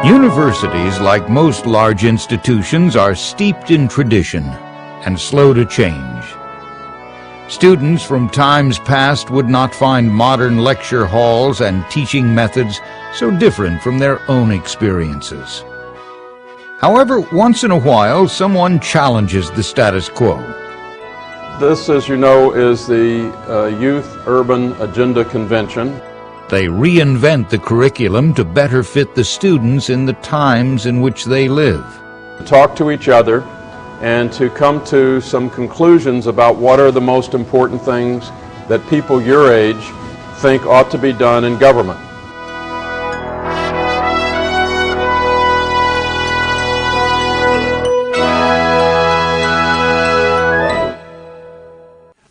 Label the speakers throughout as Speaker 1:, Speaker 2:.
Speaker 1: Universities, like most large institutions, are steeped in tradition and slow to change. Students from times past would not find modern lecture halls and teaching methods so different from their own experiences. However, once in a while, someone challenges the status quo.
Speaker 2: This, as you know, is the Youth Urban Agenda Convention.
Speaker 1: They reinvent the curriculum to better fit the students in the times in which they live.
Speaker 2: Talk to each other and to come to some conclusions about what are the most important things that people your age think ought to be done in government.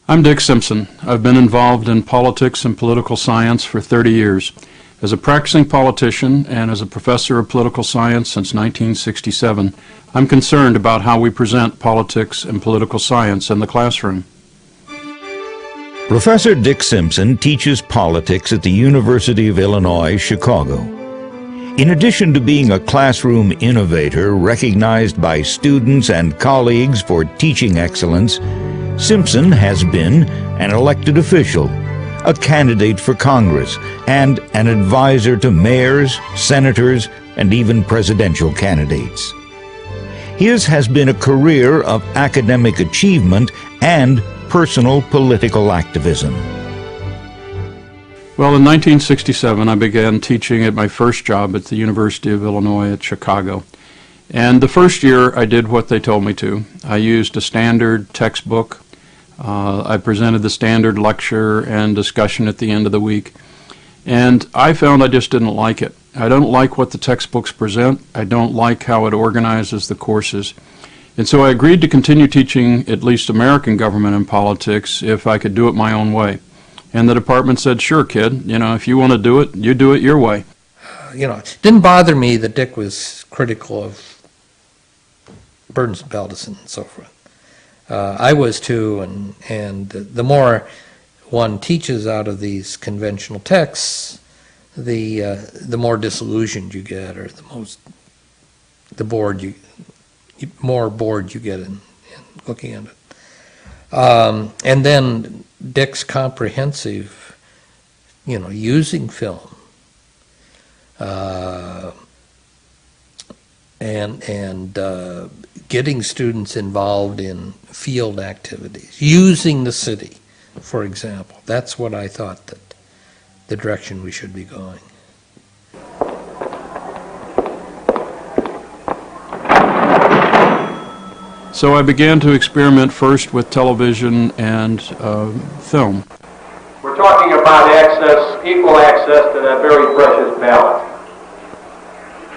Speaker 2: I'm Dick Simpson. I've been involved in politics and political science for 30 years. As a practicing politician and as a professor of political science since 1967, I'm concerned about how we present politics and political science in the classroom.
Speaker 1: Professor Dick Simpson teaches politics at the University of Illinois, Chicago. In addition to being a classroom innovator recognized by students and colleagues for teaching excellence, Simpson has been an elected official, a candidate for Congress, and an advisor to mayors, senators, and even presidential candidates. His has been a career of academic achievement and personal political activism.
Speaker 2: Well, in 1967, I began teaching at my first job at the University of Illinois at Chicago. And the first year, I did what they told me to. I used a standard textbook. I presented the standard lecture and discussion at the end of the week. And I found I just didn't like it. I don't like what the textbooks present. I don't like how it organizes the courses. And so I agreed to continue teaching at least American government and politics if I could do it my own way. And the department said, sure, kid, if you want to do it, you do it your way.
Speaker 3: It didn't bother me that Dick was critical of Burns and Peltison and so forth. I was too, and the more one teaches out of these conventional texts, the more disillusioned you get, or more bored you get in looking at it. And then Dick's comprehensive, using film, and getting students involved in field activities, using the city, for example. That's what I thought that the direction we should be going.
Speaker 2: So I began to experiment first with television and film.
Speaker 4: We're talking about equal access to that very precious ballot.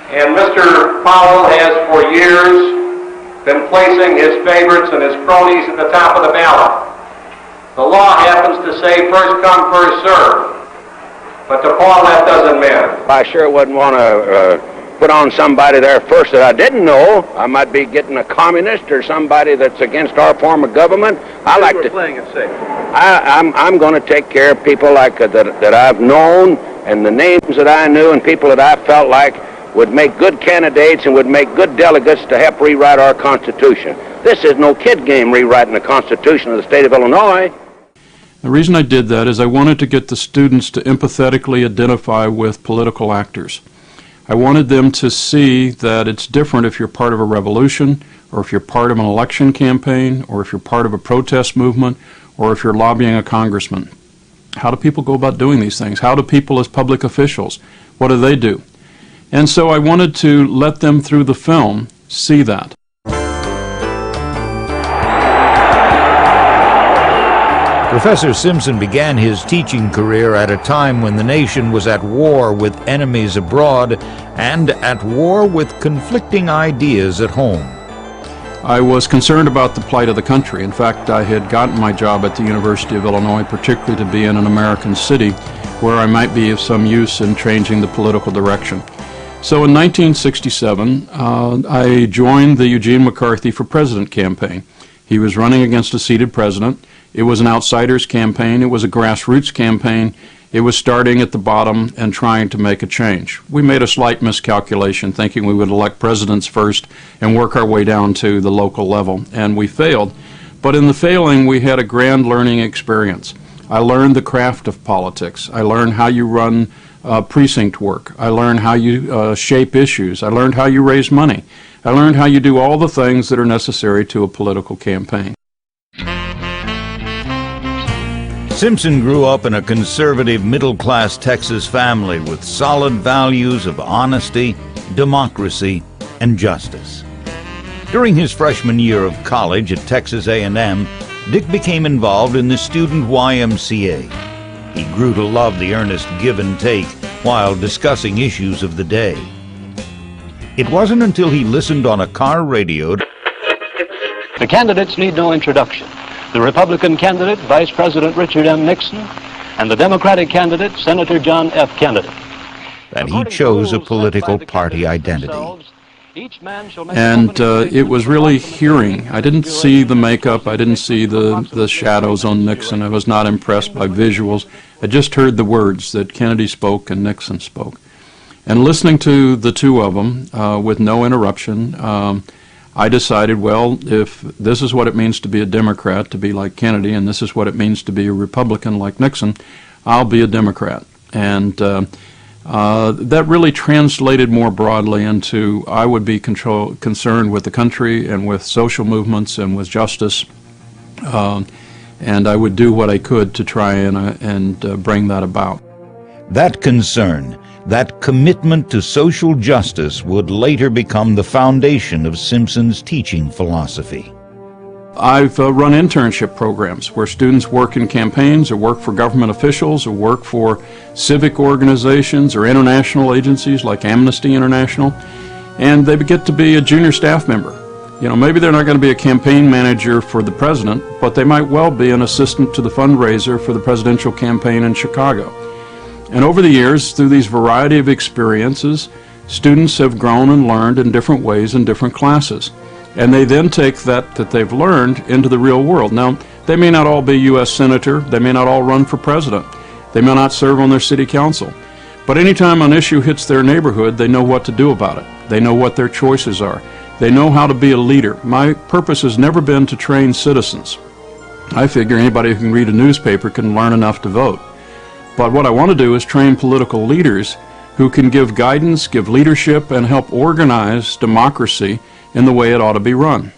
Speaker 4: And Mr. Powell has for years been placing his favorites and his cronies at the top of the ballot. The law happens to say first come, first serve. But to Paul, that doesn't matter.
Speaker 5: I sure wouldn't want to put on somebody there first that I didn't know. I might be getting a communist or somebody that's against our form of government. I like to
Speaker 4: playing it safe.
Speaker 5: I'm going to take care of people like that I've known, and the names that I knew, and people that I felt like would make good candidates and would make good delegates to help rewrite our Constitution. This is no kid game, rewriting the Constitution of the state of Illinois.
Speaker 2: The reason I did that is I wanted to get the students to empathetically identify with political actors. I wanted them to see that it's different if you're part of a revolution, or if you're part of an election campaign, or if you're part of a protest movement, or if you're lobbying a congressman. How do people go about doing these things? How do people as public officials, what do they do? And so I wanted to let them, through the film, see that.
Speaker 1: Professor Simpson began his teaching career at a time when the nation was at war with enemies abroad and at war with conflicting ideas at home.
Speaker 2: I was concerned about the plight of the country. In fact, I had gotten my job at the University of Illinois, particularly to be in an American city, where I might be of some use in changing the political direction. So in 1967, I joined the Eugene McCarthy for President campaign. He was running against a seated president. It was an outsider's campaign. It was a grassroots campaign. It was starting at the bottom and trying to make a change. We made a slight miscalculation, thinking we would elect presidents first and work our way down to the local level, and we failed. But in the failing, we had a grand learning experience. I learned the craft of politics. I learned how you run precinct work. I learned how you shape issues. I learned how you raise money. I learned how you do all the things that are necessary to a political campaign.
Speaker 1: Simpson grew up in a conservative middle-class Texas family with solid values of honesty, democracy, and justice. During his freshman year of college at Texas A&M, Dick became involved in the student YMCA. He grew to love the earnest give and take while discussing issues of the day. It wasn't until he listened on a car radio.
Speaker 6: The candidates need no introduction. The Republican candidate, Vice President Richard M. Nixon, and the Democratic candidate, Senator John F. Kennedy.
Speaker 1: That he chose a political party identity.
Speaker 2: And it was really hearing. I didn't see the makeup. I didn't see the shadows on Nixon. I was not impressed by visuals. I just heard the words that Kennedy spoke and Nixon spoke. And listening to the two of them with no interruption, I decided, well, if this is what it means to be a Democrat, to be like Kennedy, and this is what it means to be a Republican like Nixon, I'll be a Democrat. And that really translated more broadly into I would be concerned with the country and with social movements and with justice, and I would do what I could to try and bring that about.
Speaker 1: That concern, that commitment to social justice would later become the foundation of Simpson's teaching philosophy.
Speaker 2: I've run internship programs where students work in campaigns or work for government officials or work for civic organizations or international agencies like Amnesty International, and they get to be a junior staff member. You know, maybe they're not going to be a campaign manager for the president, but they might well be an assistant to the fundraiser for the presidential campaign in Chicago. And over the years, through these variety of experiences, students have grown and learned in different ways in different classes. And they then take that they've learned into the real world. Now, they may not all be U.S. Senator, they may not all run for president, they may not serve on their city council. But anytime an issue hits their neighborhood, they know what to do about it. They know what their choices are. They know how to be a leader. My purpose has never been to train citizens. I figure anybody who can read a newspaper can learn enough to vote. But what I want to do is train political leaders who can give guidance, give leadership, and help organize democracy in the way it ought to be run.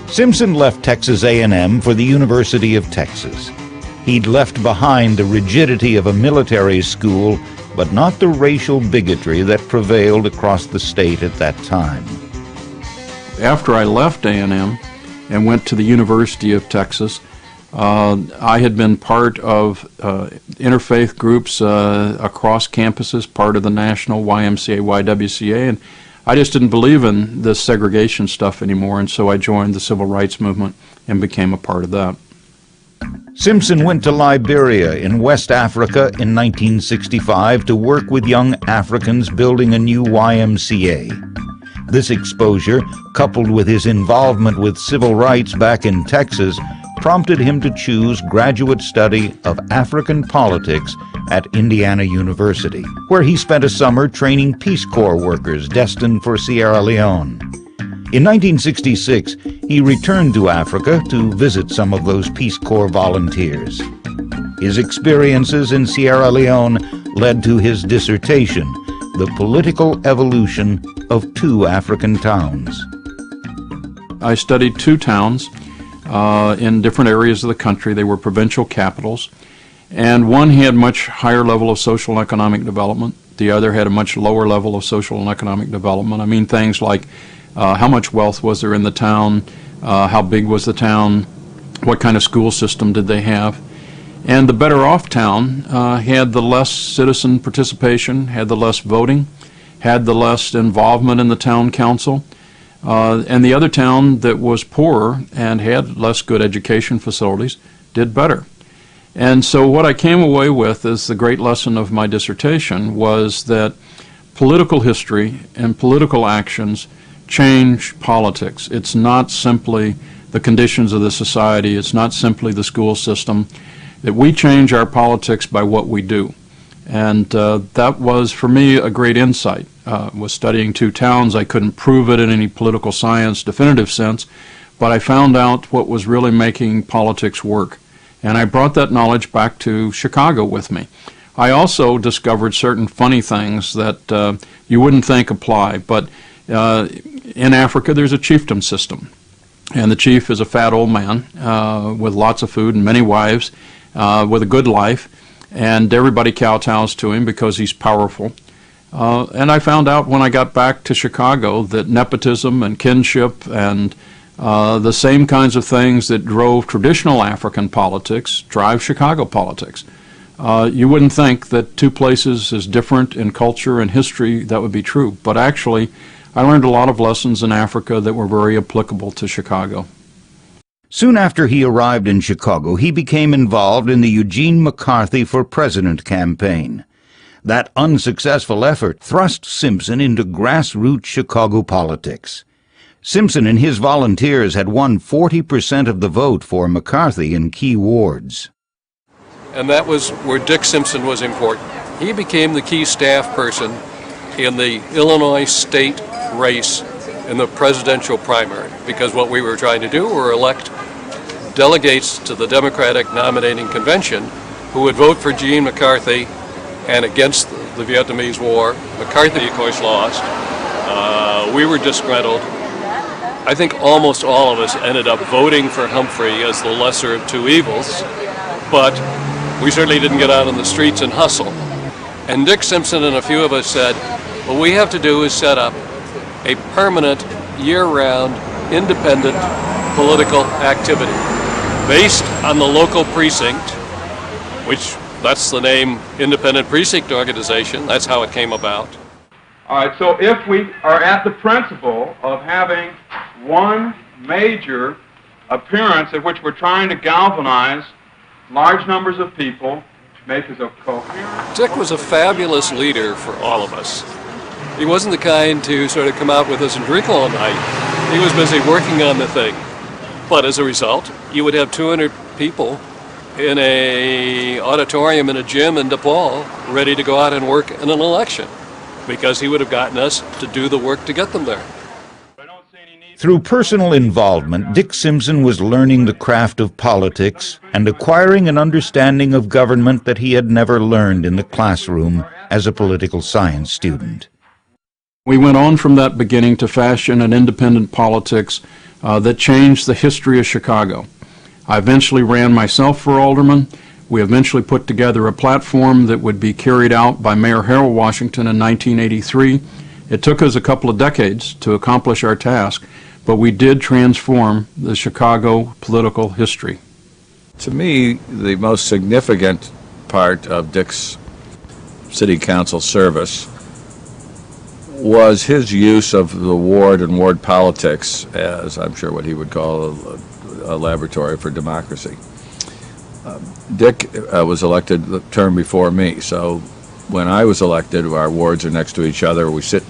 Speaker 1: Simpson left Texas A&M for the University of Texas. He'd left behind the rigidity of a military school, but not the racial bigotry that prevailed across the state at that time.
Speaker 2: After I left A&M and went to the University of Texas, I had been part of interfaith groups across campuses, part of the national YMCA, YWCA, and I just didn't believe in this segregation stuff anymore, and so I joined the civil rights movement and became a part of that.
Speaker 1: Simpson went to Liberia in West Africa in 1965 to work with young Africans building a new YMCA. This exposure, coupled with his involvement with civil rights back in Texas, prompted him to choose graduate study of African politics at Indiana University, where he spent a summer training Peace Corps workers destined for Sierra Leone. In 1966, he returned to Africa to visit some of those Peace Corps volunteers. His experiences in Sierra Leone led to his dissertation, The Political Evolution of Two African Towns.
Speaker 2: I studied two towns in different areas of the country. They were provincial capitals, and one had much higher level of social and economic development. The other had a much lower level of social and economic development. I mean things like how much wealth was there in the town, how big was the town, what kind of school system did they have. And the better off town had the less citizen participation, had the less voting, had the less involvement in the town council. And the other town that was poorer and had less good education facilities did better. And so what I came away with as the great lesson of my dissertation was that political history and political actions change politics. It's not simply the conditions of the society. It's not simply the school system. That we change our politics by what we do. And that was, for me, a great insight. Was studying two towns. I couldn't prove it in any political science definitive sense, but I found out what was really making politics work. And I brought that knowledge back to Chicago with me. I also discovered certain funny things that you wouldn't think apply, but in Africa there's a chiefdom system. And the chief is a fat old man with lots of food and many wives, with a good life, and everybody kowtows to him because he's powerful. And I found out when I got back to Chicago that nepotism and kinship and the same kinds of things that drove traditional African politics drive Chicago politics. You wouldn't think that two places as different in culture and history that would be true, but actually I learned a lot of lessons in Africa that were very applicable to Chicago.
Speaker 1: Soon after he arrived in Chicago, he became involved in the Eugene McCarthy for President campaign. That unsuccessful effort thrust Simpson into grassroots Chicago politics. Simpson and his volunteers had won 40% of the vote for McCarthy in key wards.
Speaker 7: And that was where Dick Simpson was important. He became the key staff person in the Illinois state race in the presidential primary, because what we were trying to do were elect delegates to the Democratic nominating convention who would vote for Gene McCarthy and against the Vietnamese War. McCarthy, of course, lost. We were disgruntled. I think almost all of us ended up voting for Humphrey as the lesser of two evils, but we certainly didn't get out on the streets and hustle. And Dick Simpson and a few of us said, what we have to do is set up a permanent, year-round, independent political activity based on the local precinct, which that's the name Independent Precinct Organization. That's how it came about.
Speaker 8: All right, so if we are at the principle of having one major appearance at which we're trying to galvanize large numbers of people, make as a coherent...
Speaker 7: Dick was a fabulous leader for all of us. He wasn't the kind to sort of come out with us and drink all night. He was busy working on the thing. But as a result, you would have 200 people in a auditorium in a gym in DePaul ready to go out and work in an election, because he would have gotten us to do the work to get them there.
Speaker 1: Through personal involvement, Dick Simpson was learning the craft of politics and acquiring an understanding of government that he had never learned in the classroom as a political science student.
Speaker 2: We went on from that beginning to fashion an independent politics that changed the history of Chicago. I eventually ran myself for alderman. We eventually put together a platform that would be carried out by Mayor Harold Washington in 1983. It took us a couple of decades to accomplish our task, but we did transform the Chicago political history.
Speaker 9: To me, the most significant part of Dick's city council service was his use of the ward and ward politics as, I'm sure, what he would call a laboratory for democracy. Dick was elected the term before me, so when I was elected, our wards are next to each other. We sat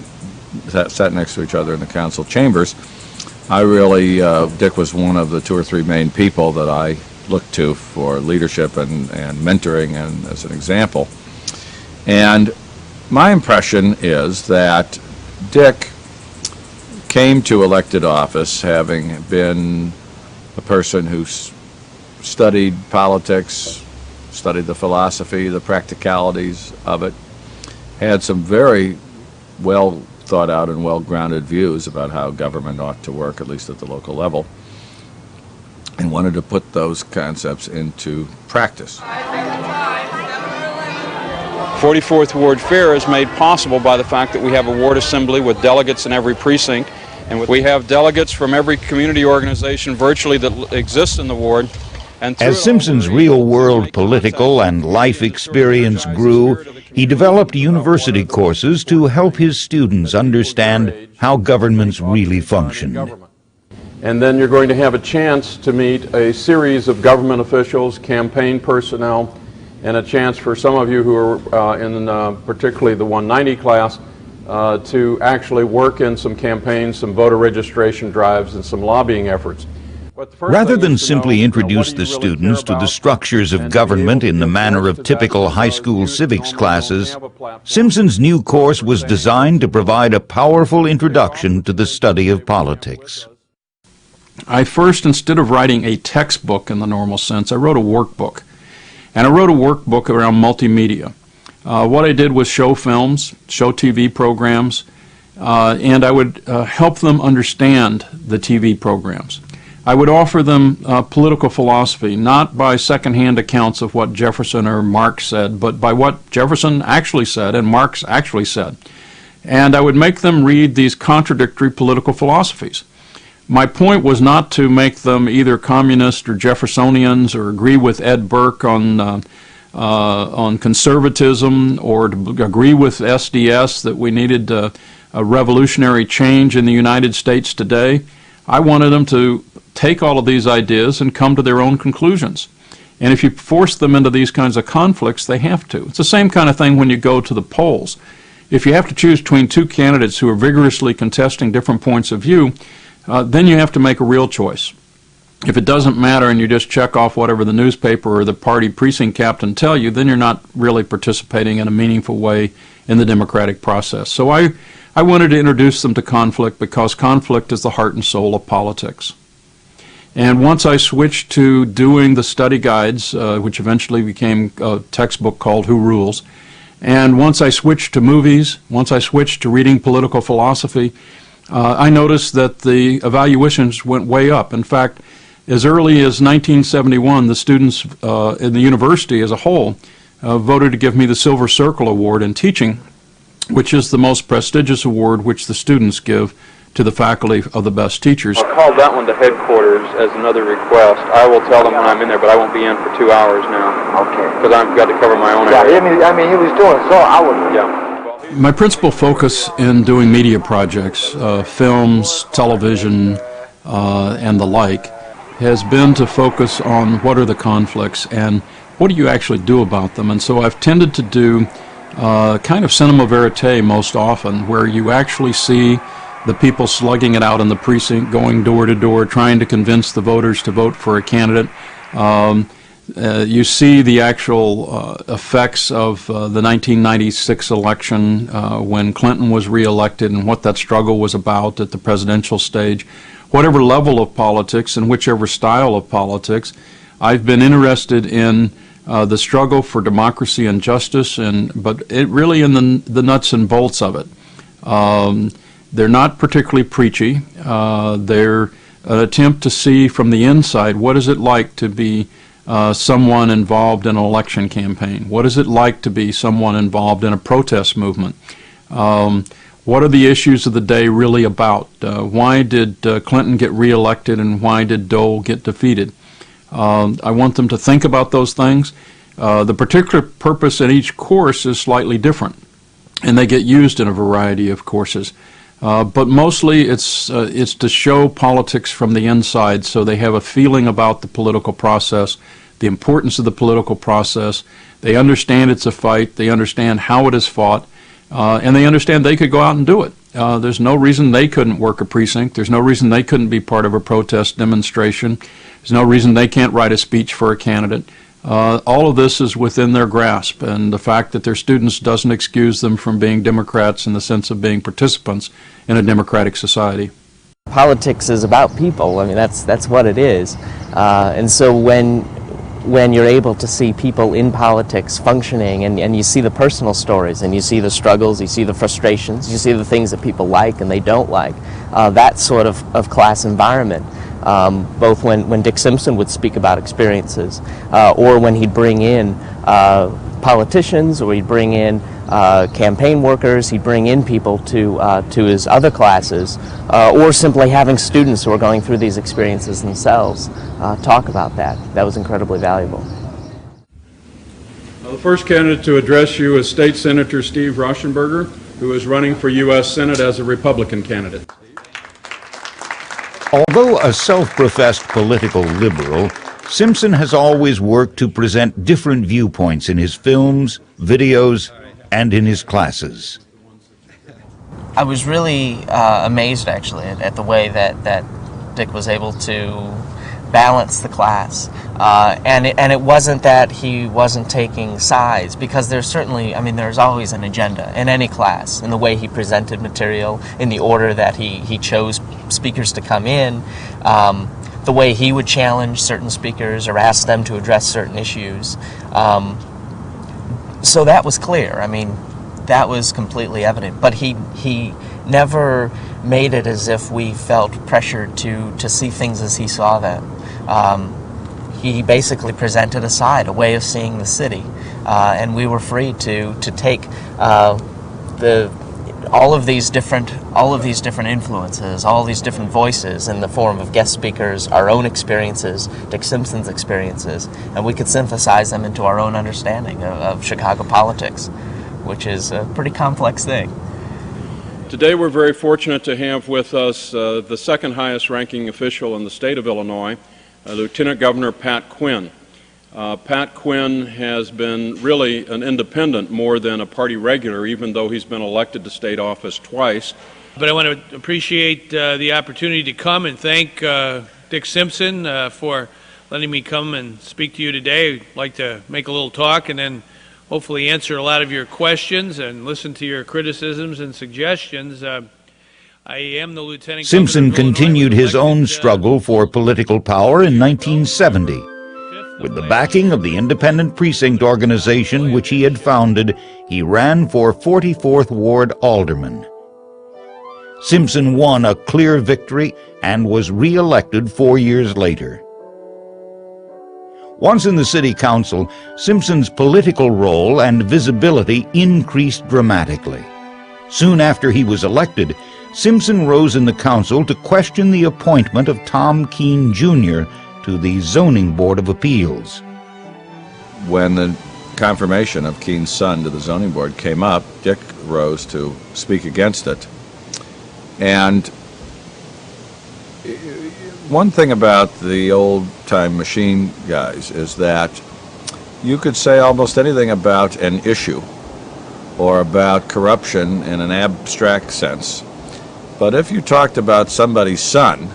Speaker 9: next to each other in the council chambers. I really, Dick was one of the 2 or 3 main people that I looked to for leadership and mentoring and as an example. And my impression is that Dick came to elected office having been a person who studied politics, studied the philosophy, the practicalities of it, had some very well thought out and well-grounded views about how government ought to work, at least at the local level, and wanted to put those concepts into practice.
Speaker 10: 44th Ward Fair is made possible by the fact that we have a ward assembly with delegates in every precinct, and we have delegates from every community organization virtually that exists in the ward. And
Speaker 1: as Simpson's real-world political and life experience grew, he developed university courses to help his students understand how governments really functioned.
Speaker 2: And then you're going to have a chance to meet a series of government officials, campaign personnel, and a chance for some of you who are in particularly the 190 class to actually work in some campaigns, some voter registration drives, and some lobbying efforts.
Speaker 1: Rather than simply introduce the students to the structures of government in the manner of typical high school civics classes, Simpson's new course was designed to provide a powerful introduction to the study of politics.
Speaker 2: I first, instead of writing a textbook in the normal sense, I wrote a workbook. And I wrote a workbook around multimedia. What I did was show films, show TV programs, and I would help them understand the TV programs. I would offer them political philosophy, not by secondhand accounts of what Jefferson or Marx said, but by what Jefferson actually said and Marx actually said. And I would make them read these contradictory political philosophies. My point was not to make them either communist or Jeffersonians or agree with Ed Burke on conservatism, or to agree with SDS that we needed a revolutionary change in the United States today. I wanted them to take all of these ideas and come to their own conclusions. And if you force them into these kinds of conflicts, they have to. It's the same kind of thing when you go to the polls. If you have to choose between two candidates who are vigorously contesting different points of view, then you have to make a real choice. If it doesn't matter and you just check off whatever the newspaper or the party precinct captain tell you, then you're not really participating in a meaningful way in the democratic process. So I wanted to introduce them to conflict because conflict is the heart and soul of politics. And once I switched to doing the study guides, which eventually became a textbook called Who Rules, and once I switched to movies, once I switched to reading political philosophy, I noticed that the evaluations went way up. In fact, as early as 1971, the students in the university as a whole voted to give me the Silver Circle Award in teaching, which is the most prestigious award which the students give to the faculty of the best teachers.
Speaker 10: I'll call that one to headquarters as another request. I will tell them when I'm in there, but I won't be in for 2 hours now. Okay. Because I've got to cover my own area.
Speaker 5: I mean, he was doing so. I would.
Speaker 10: Yeah.
Speaker 2: My principal focus in doing media projects, films, television, and the like, has been to focus on what are the conflicts and what do you actually do about them. And so I've tended to do kind of cinema verite most often, where you actually see the people slugging it out in the precinct, going door to door, trying to convince the voters to vote for a candidate. You see the actual effects of the 1996 election when Clinton was reelected and what that struggle was about at the presidential stage. Whatever level of politics and whichever style of politics, I've been interested in the struggle for democracy and justice, but it really in the nuts and bolts of it. They're not particularly preachy. They're an attempt to see from the inside what is it like to be someone involved in an election campaign. What is it like to be someone involved in a protest movement? What are the issues of the day really about? Why did Clinton get reelected and why did Dole get defeated? I want them to think about those things. The particular purpose in each course is slightly different, and they get used in a variety of courses. But mostly it's to show politics from the inside so they have a feeling about the political process, the importance of the political process. They understand it's a fight. They understand how it is fought. And they understand they could go out and do it. There's no reason they couldn't work a precinct. There's no reason they couldn't be part of a protest demonstration. There's no reason they can't write a speech for a candidate. All of this is within their grasp, and the fact that they're students doesn't excuse them from being Democrats in the sense of being participants in a democratic society.
Speaker 11: Politics is about people. I mean, that's what it is. And so when you're able to see people in politics functioning, and you see the personal stories, and you see the struggles, you see the frustrations, you see the things that people like and they don't like, that sort of class environment, both when Dick Simpson would speak about experiences, or when he'd bring in politicians, or he'd bring in campaign workers, he'd bring in people to his other classes, or simply having students who are going through these experiences themselves talk about that. That was incredibly valuable.
Speaker 2: The first candidate to address you is State Senator Steve Rauschenberger, who is running for U.S. Senate as a Republican candidate.
Speaker 1: Although a self-professed political liberal, Simpson has always worked to present different viewpoints in his films, videos, and in his classes.
Speaker 11: I was really amazed, actually, at the way that Dick was able to balance the class. And it wasn't that he wasn't taking sides, because there's certainly, I mean, there's always an agenda in any class, in the way he presented material, in the order that he chose speakers to come in, the way he would challenge certain speakers or ask them to address certain issues. So that was clear. I mean, that was completely evident. But he never made it as if we felt pressured to see things as he saw them. He basically presented a side, a way of seeing the city, and we were free to take all of these different influences, all these different voices in the form of guest speakers, our own experiences, Dick Simpson's experiences, and we could synthesize them into our own understanding of Chicago politics, which is a pretty complex thing.
Speaker 10: Today we're very fortunate to have with us the second highest ranking official in the state of Illinois, Lieutenant Governor Pat Quinn. Pat Quinn has been really an independent more than a party regular, even though he's been elected to state office twice.
Speaker 12: But I want to appreciate the opportunity to come and thank Dick Simpson for letting me come and speak to you today. I'd like to make a little talk and then hopefully answer a lot of your questions and listen to your criticisms and suggestions. I am the Lieutenant
Speaker 1: Simpson
Speaker 12: Governor of Illinois,
Speaker 1: continued his
Speaker 12: elected,
Speaker 1: own struggle for political power in 1970. With the backing of the Independent Precinct organization which he had founded, he ran for 44th Ward Alderman. Simpson won a clear victory and was re-elected 4 years later. Once in the city council, Simpson's political role and visibility increased dramatically. Soon after he was elected, Simpson rose in the council to question the appointment of Tom Keene, Jr. to the Zoning Board of Appeals.
Speaker 9: When the confirmation of Keene's son to the zoning board came up, Dick rose to speak against it. And one thing about the old-time machine guys is that you could say almost anything about an issue or about corruption in an abstract sense, but if you talked about somebody's son,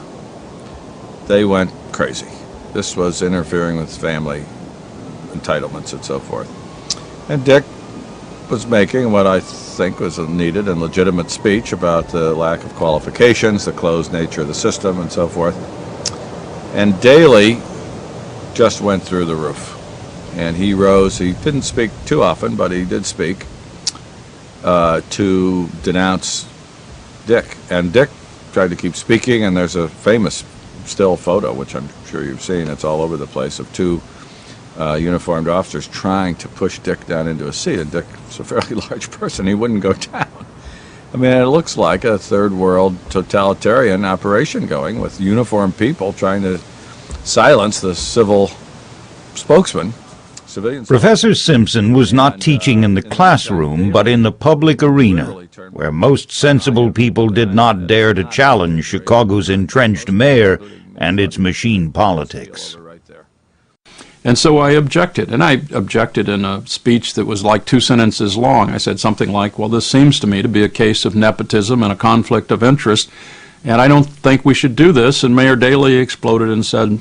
Speaker 9: they went crazy. This was interfering with family entitlements and so forth. And Dick was making what I think was a needed and legitimate speech about the lack of qualifications, the closed nature of the system, and so forth. And Daley just went through the roof. And he rose, he didn't speak too often, but he did speak to denounce Dick. And Dick tried to keep speaking, and there's a famous still photo, which I'm sure you've seen, it's all over the place, of two uniformed officers trying to push Dick down into a seat. And Dick was a fairly large person, he wouldn't go down. I mean, it looks like a third world totalitarian operation going with uniformed people trying to silence the civil spokesman.
Speaker 1: Professor Simpson was not teaching in the classroom, but in the public arena, where most sensible people did not dare to challenge Chicago's entrenched mayor and its machine politics.
Speaker 2: And so I objected, and I objected in a speech that was like 2 sentences long. I said something like, well, this seems to me to be a case of nepotism and a conflict of interest, and I don't think we should do this. And Mayor Daley exploded and said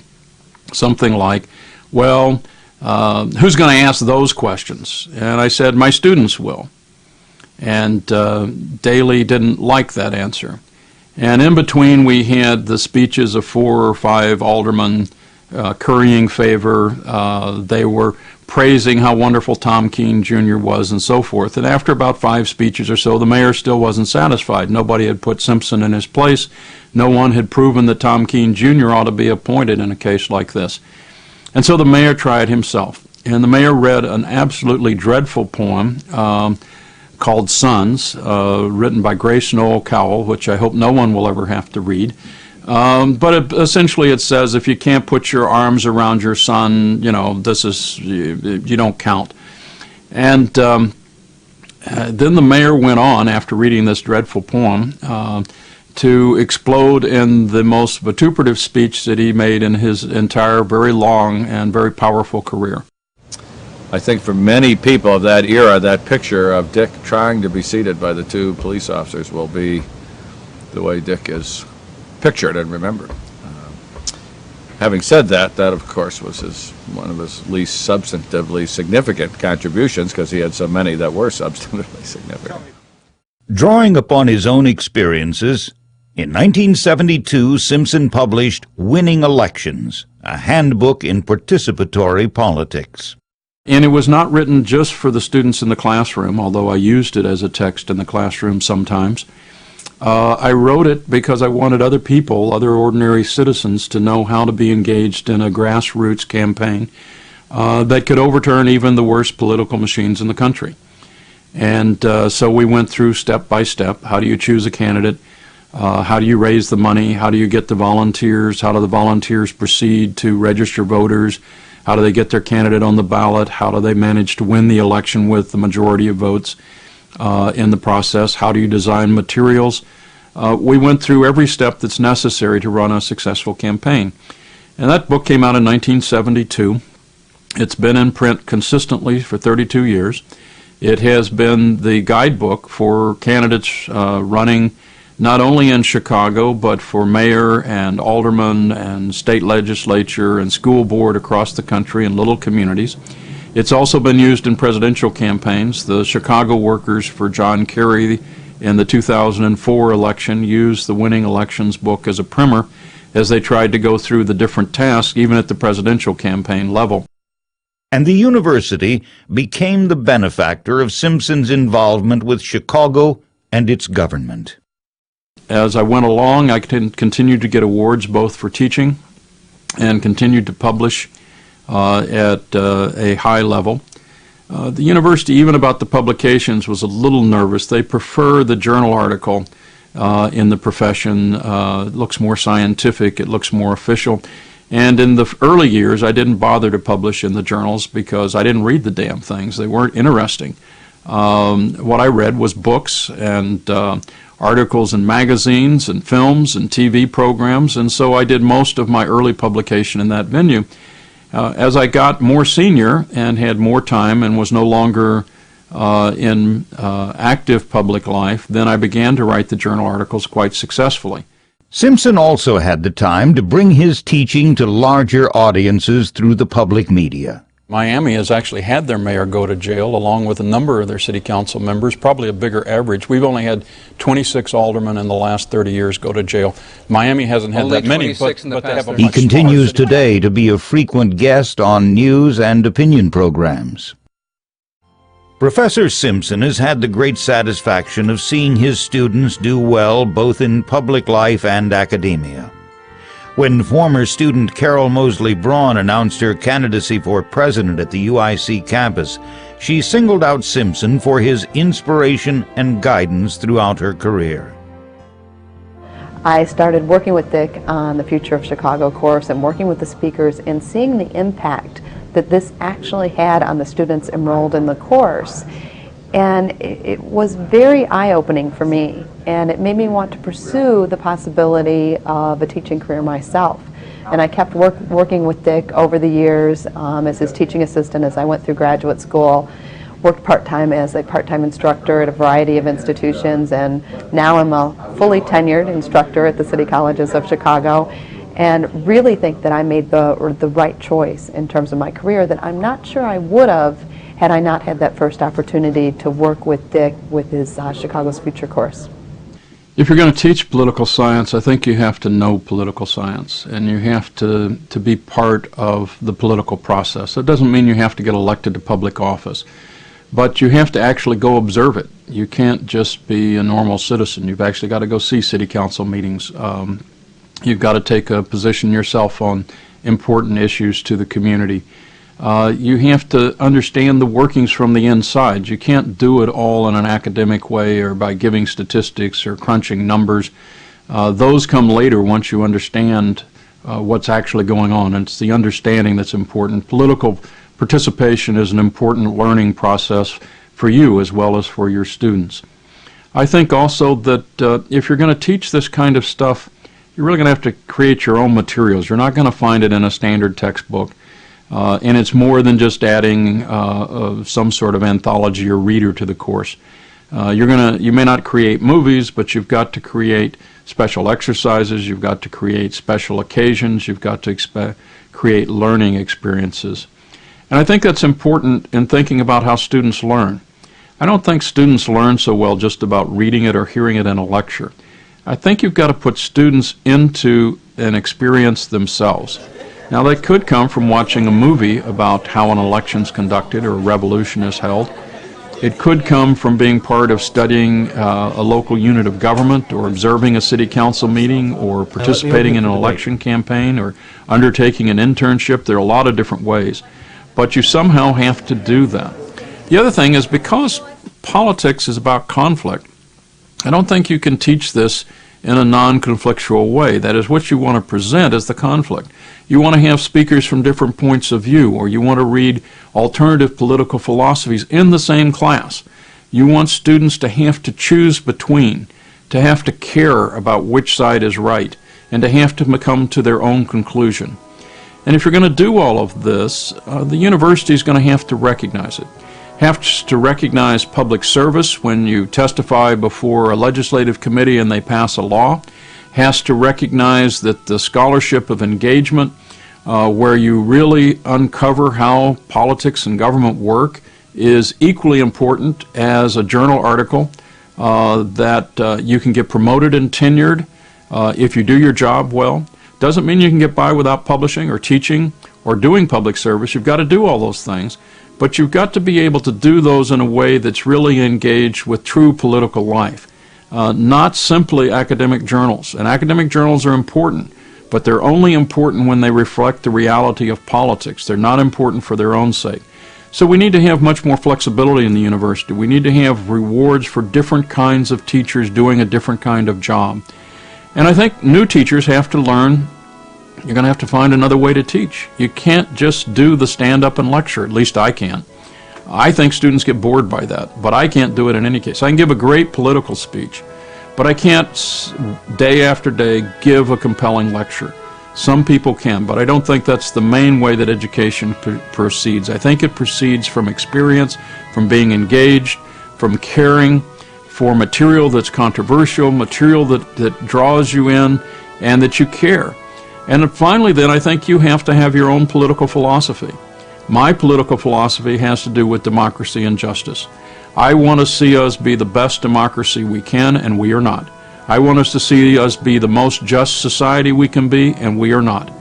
Speaker 2: something like, well, who's going to ask those questions? And I said, my students will. And Daley didn't like that answer. And in between, we had the speeches of 4 or 5 aldermen currying favor. They were praising how wonderful Tom Keene Jr. was and so forth. And after about 5 speeches or so, the mayor still wasn't satisfied. Nobody had put Simpson in his place. No one had proven that Tom Keene Jr. ought to be appointed in a case like this. And so the mayor tried himself. And the mayor read an absolutely dreadful poem called Sons, written by Grace Noel Cowell, which I hope no one will ever have to read. But essentially it says, if you can't put your arms around your son, you know, you don't count. And then the mayor went on, after reading this dreadful poem, to explode in the most vituperative speech that he made in his entire very long and very powerful career.
Speaker 9: I think for many people of that era, that picture of Dick trying to be seated by the two police officers will be the way Dick is pictured and remembered. Having said that, that of course was one of his least substantively significant contributions, because he had so many that were substantively significant.
Speaker 1: Drawing upon his own experiences, in 1972 Simpson published Winning Elections, a handbook in participatory politics.
Speaker 2: And it was not written just for the students in the classroom, although I used it as a text in the classroom sometimes. I wrote it because I wanted other people, other ordinary citizens, to know how to be engaged in a grassroots campaign that could overturn even the worst political machines in the country. And so we went through step by step. How do you choose a candidate? How do you raise the money? How do you get the volunteers? How do the volunteers proceed to register voters? How do they get their candidate on the ballot? How do they manage to win the election with the majority of votes in the process? How do you design materials? We went through every step that's necessary to run a successful campaign. And that book came out in 1972. It's been in print consistently for 32 years. It has been the guidebook for candidates running not only in Chicago, but for mayor and alderman and state legislature and school board across the country in little communities. It's also been used in presidential campaigns. The Chicago workers for John Kerry in the 2004 election used the Winning Elections book as a primer as they tried to go through the different tasks, even at the presidential campaign level.
Speaker 1: And the university became the benefactor of Simpson's involvement with Chicago and its government.
Speaker 2: As I went along, I continued to get awards both for teaching and continued to publish at a high level. The university, even about the publications, was a little nervous. They prefer the journal article in the profession. It looks more scientific, it looks more official. And in the early years, I didn't bother to publish in the journals because I didn't read the damn things. They weren't interesting. What I read was books and articles in magazines and films and TV programs, and so I did most of my early publication in that venue. As I got more senior and had more time and was no longer in active public life, then I began to write the journal articles quite successfully.
Speaker 1: Simpson also had the time to bring his teaching to larger audiences through the public media.
Speaker 2: Miami has actually had their mayor go to jail along with a number of their city council members, probably a bigger average. We've only had 26 aldermen in the last 30 years go to jail. Miami hasn't had that many, but they have a much
Speaker 1: He continues
Speaker 2: smaller city.
Speaker 1: today to be a frequent guest on news and opinion programs. Professor Simpson has had the great satisfaction of seeing his students do well both in public life and academia. When former student Carol Mosley Braun announced her candidacy for president at the UIC campus, she singled out Simpson for his inspiration and guidance throughout her career.
Speaker 13: I started working with Dick on the Future of Chicago course and working with the speakers and seeing the impact that this actually had on the students enrolled in the course. And it was very eye-opening for me, and it made me want to pursue the possibility of a teaching career myself. And I kept working with Dick over the years as his teaching assistant as I went through graduate school, worked part-time as a part-time instructor at a variety of institutions, and now I'm a fully tenured instructor at the City Colleges of Chicago, and really think that I made the right choice in terms of my career that I'm not sure I would have had I not had that first opportunity to work with Dick with his Chicago's Future course.
Speaker 2: If you're going to teach political science, I think you have to know political science, and you have to be part of the political process. That doesn't mean you have to get elected to public office, but you have to actually go observe it. You can't just be a normal citizen. You've actually got to go see city council meetings. You've got to take a position yourself on important issues to the community. You have to understand the workings from the inside. You can't do it all in an academic way or by giving statistics or crunching numbers. Those come later once you understand what's actually going on, and it's the understanding that's important. Political participation is an important learning process for you as well as for your students. I think also that if you're going to teach this kind of stuff, you're really going to have to create your own materials. You're not going to find it in a standard textbook. And it's more than just adding some sort of anthology or reader to the course. You may not create movies, but you've got to create special exercises, you've got to create special occasions, you've got to create learning experiences. And I think that's important in thinking about how students learn. I don't think students learn so well just about reading it or hearing it in a lecture. I think you've got to put students into an experience themselves. Now, that could come from watching a movie about how an election's conducted or a revolution is held. It could come from being part of studying a local unit of government or observing a city council meeting or participating in an election campaign or undertaking an internship. There are a lot of different ways, but you somehow have to do that. The other thing is, because politics is about conflict, I don't think you can teach this in a non-conflictual way. That is, what you want to present is the conflict. You want to have speakers from different points of view, or you want to read alternative political philosophies in the same class. You want students to have to choose between, to have to care about which side is right, and to have to come to their own conclusion. And if you're going to do all of this, the university is going to have to recognize it. Has to recognize public service when you testify before a legislative committee and they pass a law. Has to recognize that the scholarship of engagement, where you really uncover how politics and government work, is equally important as a journal article, that you can get promoted and tenured if you do your job well. Doesn't mean you can get by without publishing or teaching or doing public service. You've got to do all those things. But you've got to be able to do those in a way that's really engaged with true political life, not simply academic journals. And academic journals are important, but they're only important when they reflect the reality of politics. They're not important for their own sake. So we need to have much more flexibility in the university. We need to have rewards for different kinds of teachers doing a different kind of job. And I think new teachers have to learn you're going to have to find another way to teach. You can't just do the stand-up and lecture. At least I can't. I think students get bored by that, but I can't do it in any case. I can give a great political speech, but I can't day after day give a compelling lecture. Some people can, but I don't think that's the main way that education proceeds. I think it proceeds from experience, from being engaged, from caring for material that's controversial, material that draws you in, and that you care. And finally, then, I think you have to have your own political philosophy. My political philosophy has to do with democracy and justice. I want to see us be the best democracy we can, and we are not. I want us to see us be the most just society we can be, and we are not.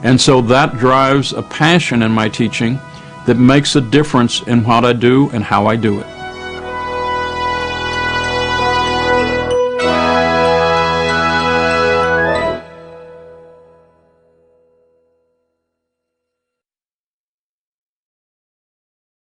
Speaker 2: And so that drives a passion in my teaching that makes a difference in what I do and how I do it.